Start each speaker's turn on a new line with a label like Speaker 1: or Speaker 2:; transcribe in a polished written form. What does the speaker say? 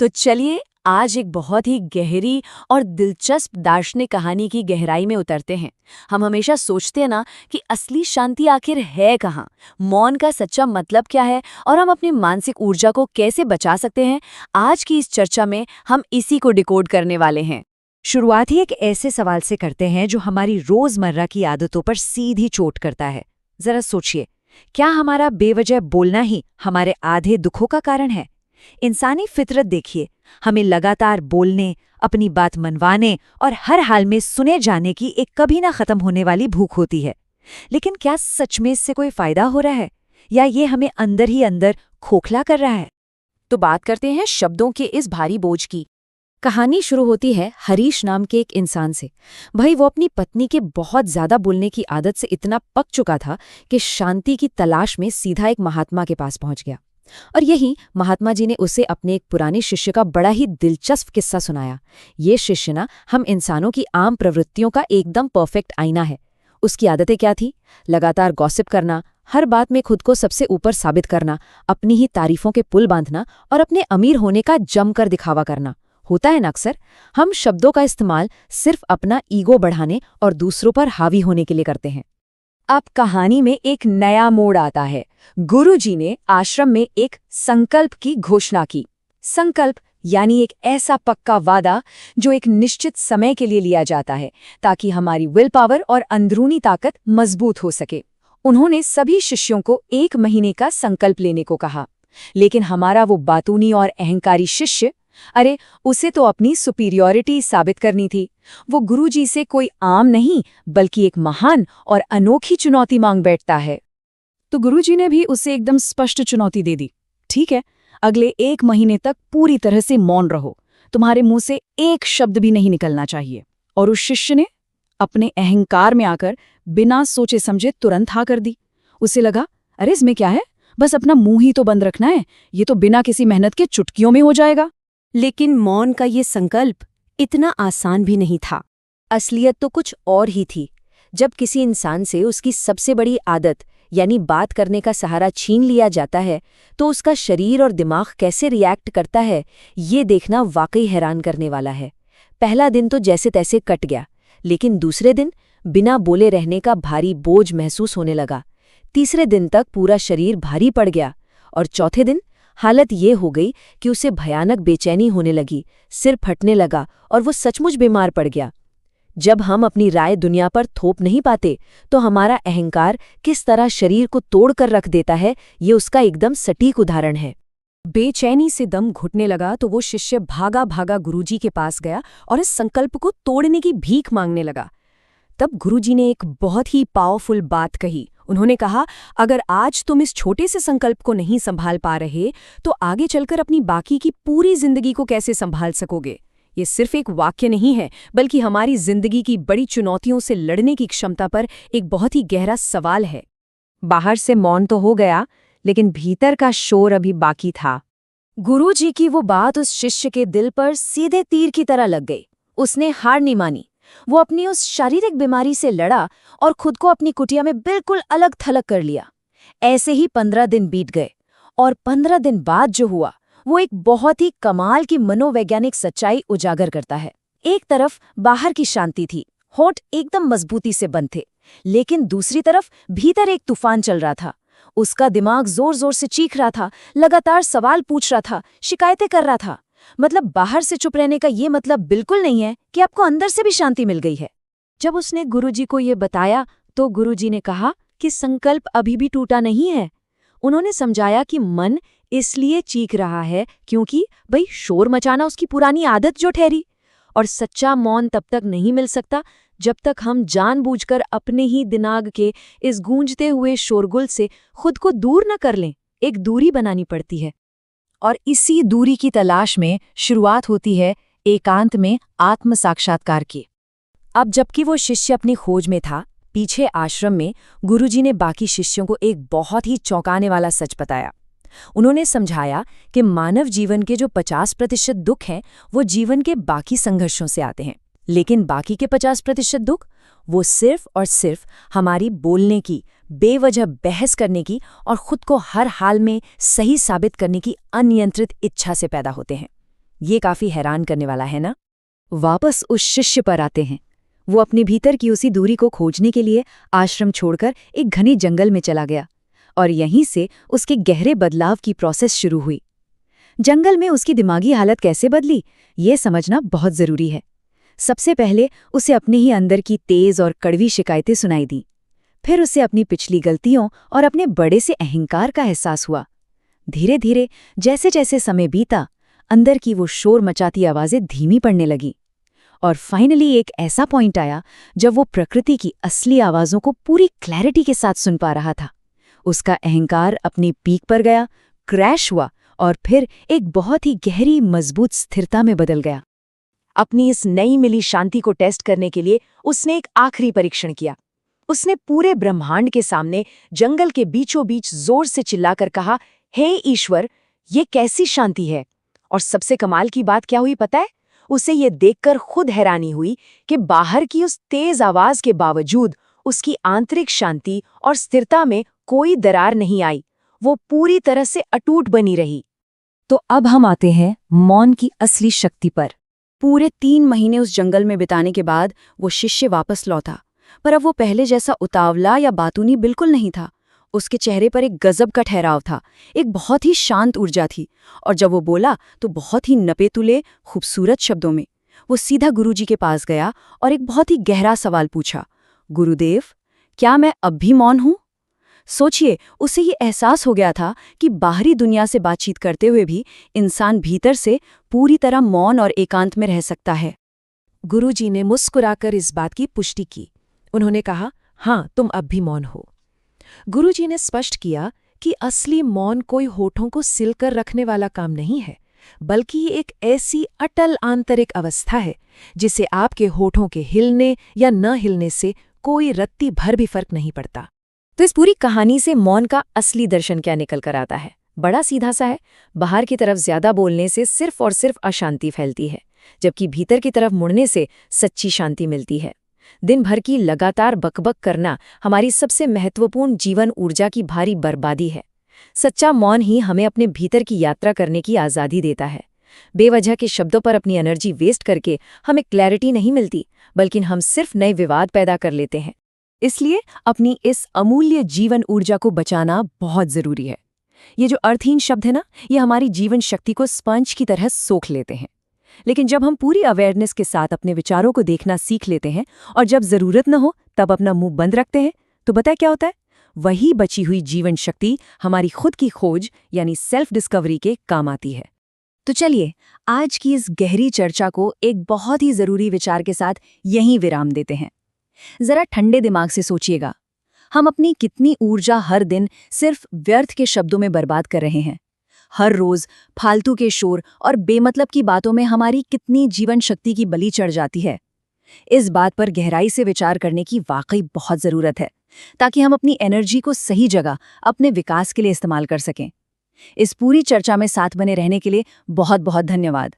Speaker 1: तो चलिए आज एक बहुत ही गहरी और दिलचस्प दार्शनिक कहानी की गहराई में उतरते हैं। हम हमेशा सोचते हैं ना कि असली शांति आखिर है कहाँ, मौन का सच्चा मतलब क्या है और हम अपनी मानसिक ऊर्जा को कैसे बचा सकते हैं। आज की इस चर्चा में हम इसी को डिकोड करने वाले हैं।
Speaker 2: शुरुआत ही एक ऐसे सवाल से करते हैं जो हमारी रोजमर्रा की आदतों पर सीधी चोट करता है। जरा सोचिए, क्या हमारा बेवजह बोलना ही हमारे आधे दुखों का कारण है? इंसानी फितरत देखिए, हमें लगातार बोलने, अपनी बात मनवाने और हर हाल में सुने जाने की एक कभी ना खत्म होने वाली भूख होती है। लेकिन क्या सच में इससे कोई फायदा हो रहा है, या ये हमें अंदर ही अंदर खोखला कर रहा है?
Speaker 1: तो बात करते हैं शब्दों के इस भारी बोझ की। कहानी शुरू होती है हरीश नाम के एक इंसान से। भाई वो अपनी पत्नी के बहुत ज्यादा बोलने की आदत से इतना पक चुका था कि शांति की तलाश में सीधा एक महात्मा के पास पहुंच गया। और यही महात्मा जी ने उसे अपने एक पुराने शिष्य का बड़ा ही दिलचस्प किस्सा सुनाया। ये शिष्य ना हम इंसानों की आम प्रवृत्तियों का एकदम परफेक्ट आईना है। उसकी आदतें क्या थी? लगातार गॉसिप करना, हर बात में खुद को सबसे ऊपर साबित करना, अपनी ही तारीफों के पुल बांधना और अपने अमीर होने का जमकर दिखावा करना। होता है ना, अक्सर हम शब्दों का इस्तेमाल सिर्फ अपना ईगो बढ़ाने और दूसरों पर हावी होने के लिए करते हैं।
Speaker 2: अब कहानी में एक नया मोड़ आता है। गुरुजी ने आश्रम में एक संकल्प की घोषणा की। संकल्प यानी एक ऐसा पक्का वादा जो एक निश्चित समय के लिए लिया जाता है, ताकि हमारी विल पावर और अंदरूनी ताकत मजबूत हो सके। उन्होंने सभी शिष्यों को 1 महीने का संकल्प लेने को कहा। लेकिन हमारा वो बातूनी और अहंकारी शिष्य, अरे उसे तो अपनी सुपीरियॉरिटी साबित करनी थी। वो गुरुजी से कोई आम नहीं बल्कि एक महान और अनोखी चुनौती मांग बैठता है।
Speaker 1: तो गुरुजी ने भी उसे एकदम स्पष्ट चुनौती दे दी। ठीक है, अगले 1 महीने तक पूरी तरह से मौन रहो, तुम्हारे मुंह से एक शब्द भी नहीं निकलना चाहिए। और उस शिष्य ने अपने अहंकार में आकर बिना सोचे समझे तुरंत हाँ कर दी। उसे लगा, अरे इसमें क्या है, बस अपना मुंह ही तो बंद रखना है, ये तो बिना किसी मेहनत के चुटकियों में हो जाएगा। लेकिन मौन का ये संकल्प इतना आसान भी नहीं था। असलियत तो कुछ और ही थी। जब किसी इंसान से उसकी सबसे बड़ी आदत यानी बात करने का सहारा छीन लिया जाता है, तो उसका शरीर और दिमाग कैसे रिएक्ट करता है, ये देखना वाकई हैरान करने वाला है। पहला दिन तो जैसे तैसे कट गया, लेकिन दूसरे दिन बिना बोले रहने का भारी बोझ महसूस होने लगा। तीसरे दिन तक पूरा शरीर भारी पड़ गया और चौथे दिन हालत ये हो गई कि उसे भयानक बेचैनी होने लगी, सिर फटने लगा और वो सचमुच बीमार पड़ गया। जब हम अपनी राय दुनिया पर थोप नहीं पाते, तो हमारा अहंकार किस तरह शरीर को तोड़ कर रख देता है, ये उसका एकदम सटीक उदाहरण है। बेचैनी से दम घुटने लगा तो वो शिष्य भागा भागा गुरुजी के पास गया और इस संकल्प को तोड़ने की भीख मांगने लगा। तब गुरुजी ने एक बहुत ही पावरफुल बात कही। उन्होंने कहा, अगर आज तुम इस छोटे से संकल्प को नहीं संभाल पा रहे, तो आगे चलकर अपनी बाकी की पूरी जिंदगी को कैसे संभाल सकोगे? ये सिर्फ एक वाक्य नहीं है, बल्कि हमारी जिंदगी की बड़ी चुनौतियों से लड़ने की क्षमता पर एक बहुत ही गहरा सवाल है।
Speaker 2: बाहर से मौन तो हो गया, लेकिन भीतर का शोर अभी बाकी था।
Speaker 1: गुरुजी की वो बात उस शिष्य के दिल पर सीधे तीर की तरह लग गई। उसने हार नहीं मानी। वो अपनी उस शारीरिक बीमारी से लड़ा और खुद को अपनी कुटिया में बिल्कुल अलग थलग कर लिया। ऐसे ही 15 दिन बीत गए और 15 दिन बाद जो हुआ, वो एक बहुत ही कमाल की मनोवैज्ञानिक सच्चाई उजागर करता है। एक तरफ बाहर की शांति थी, होंठ एकदम मजबूती से बंद थे, लेकिन दूसरी तरफ भीतर एक तूफान चल रहा था। उसका दिमाग जोर जोर से चीख रहा था, लगातार सवाल पूछ रहा था, शिकायतें कर रहा था। मतलब बाहर से चुप रहने का ये मतलब बिल्कुल नहीं है कि आपको अंदर से भी शांति मिल गई है। जब उसने गुरुजी को ये बताया, तो गुरुजी ने कहा कि संकल्प अभी भी टूटा नहीं है। उन्होंने समझाया कि मन इसलिए चीख रहा है क्योंकि भाई शोर मचाना उसकी पुरानी आदत जो ठहरी। और सच्चा मौन तब तक नहीं मिल सकता जब तक हम जानबूझकर अपने ही दिमाग के इस गूंजते हुए शोरगुल से खुद को दूर न कर लें। एक दूरी बनानी पड़ती है। और इसी दूरी की तलाश में शुरुआत होती है एकांत में आत्म साक्षात्कार की। अब जबकि वो शिष्य अपनी खोज में था, पीछे आश्रम में गुरुजी ने बाकी शिष्यों को एक बहुत ही चौंकाने वाला सच बताया। उन्होंने समझाया कि मानव जीवन के जो 50% दुख हैं, वो जीवन के बाकी संघर्षों से आते हैं, लेकिन बाकी के 50% दुख वो सिर्फ और सिर्फ हमारी बोलने की, बेवजह बहस करने की और खुद को हर हाल में सही साबित करने की अनियंत्रित इच्छा से पैदा होते हैं।
Speaker 2: ये काफी हैरान करने वाला है ना।
Speaker 1: वापस उस शिष्य पर आते हैं। वो अपने भीतर की उसी दूरी को खोजने के लिए आश्रम छोड़कर एक घने जंगल में चला गया और यहीं से उसके गहरे बदलाव की प्रोसेस शुरू हुई। जंगल में उसकी दिमागी हालत कैसे बदली, ये समझना बहुत जरूरी है। सबसे पहले उसे अपने ही अंदर की तेज और कड़वी शिकायतें सुनाई दी। फिर उसे अपनी पिछली गलतियों और अपने बड़े से अहंकार का एहसास हुआ। धीरे धीरे जैसे जैसे समय बीता, अंदर की वो शोर मचाती आवाजें धीमी पड़ने लगी और फाइनली एक ऐसा पॉइंट आया जब वो प्रकृति की असली आवाजों को पूरी क्लैरिटी के साथ सुन पा रहा था। उसका अहंकार अपनी पीक पर गया, क्रैश हुआ और फिर एक बहुत ही गहरी मजबूत स्थिरता में बदल गया।
Speaker 2: अपनी इस नई मिली शांति को टेस्ट करने के लिए उसने एक आखिरी परीक्षण किया। उसने पूरे ब्रह्मांड के सामने जंगल के बीचों बीच जोर से चिल्लाकर कहा, हे ईश्वर, ये कैसी शांति है। और सबसे कमाल की बात क्या हुई पता है? उसे ये देखकर खुद हैरानी हुई कि बाहर की उस तेज आवाज के बावजूद उसकी आंतरिक शांति और स्थिरता में कोई दरार नहीं आई। वो पूरी तरह से अटूट बनी रही।
Speaker 1: तो अब हम आते हैं मौन की असली शक्ति पर। पूरे 3 महीने उस जंगल में बिताने के बाद वो शिष्य वापस लौटा, पर अब वो पहले जैसा उतावला या बातूनी बिल्कुल नहीं था। उसके चेहरे पर एक गजब का ठहराव था, एक बहुत ही शांत ऊर्जा थी, और जब वो बोला तो बहुत ही नपेतुले खूबसूरत शब्दों में। वो सीधा गुरुजी के पास गया और एक बहुत ही गहरा सवाल पूछा, गुरुदेव, क्या मैं अब भी मौन हूं? सोचिए, उसे ये एहसास हो गया था कि बाहरी दुनिया से बातचीत करते हुए भी इंसान भीतर से पूरी तरह मौन और एकांत में रह सकता है।
Speaker 2: गुरुजी ने मुस्कुराकर इस बात की पुष्टि की। उन्होंने कहा, हाँ, तुम अब भी मौन हो। गुरुजी ने स्पष्ट किया कि असली मौन कोई होठों को सिलकर रखने वाला काम नहीं है, बल्कि ये एक ऐसी अटल आंतरिक अवस्था है जिसे आपके होठों के हिलने या न हिलने से कोई रत्ती भर भी फर्क नहीं पड़ता। तो इस पूरी कहानी से मौन का असली दर्शन क्या निकल कर आता है? बड़ा सीधा सा है। बाहर की तरफ ज्यादा बोलने से सिर्फ और सिर्फ अशांति फैलती है, जबकि भीतर की तरफ मुड़ने से सच्ची शांति मिलती है। दिन भर की लगातार बकबक करना हमारी सबसे महत्वपूर्ण जीवन ऊर्जा की भारी बर्बादी है। सच्चा मौन ही हमें अपने भीतर की यात्रा करने की आज़ादी देता है। बेवजह के शब्दों पर अपनी एनर्जी वेस्ट करके हमें क्लैरिटी नहीं मिलती, बल्कि हम सिर्फ नए विवाद पैदा कर लेते हैं।
Speaker 1: इसलिए अपनी इस अमूल्य जीवन ऊर्जा को बचाना बहुत जरूरी है। ये जो अर्थहीन शब्द है ना, ये हमारी जीवन शक्ति को स्पंज की तरह सोख लेते हैं। लेकिन जब हम पूरी अवेयरनेस के साथ अपने विचारों को देखना सीख लेते हैं और जब जरूरत न हो तब अपना मुंह बंद रखते हैं, तो पता है क्या होता है? वही बची हुई जीवन शक्ति हमारी खुद की खोज यानी सेल्फ डिस्कवरी के काम आती है। तो चलिए, आज की इस गहरी चर्चा को एक बहुत ही जरूरी विचार के साथ यहीं विराम देते हैं। जरा ठंडे दिमाग से सोचिएगा, हम अपनी कितनी ऊर्जा हर दिन सिर्फ व्यर्थ के शब्दों में बर्बाद कर रहे हैं। हर रोज फालतू के शोर और बेमतलब की बातों में हमारी कितनी जीवन शक्ति की बलि चढ़ जाती है। इस बात पर गहराई से विचार करने की वाकई बहुत जरूरत है, ताकि हम अपनी एनर्जी को सही जगह अपने विकास के लिए इस्तेमाल कर सकें। इस पूरी चर्चा में साथ बने रहने के लिए बहुत बहुत धन्यवाद।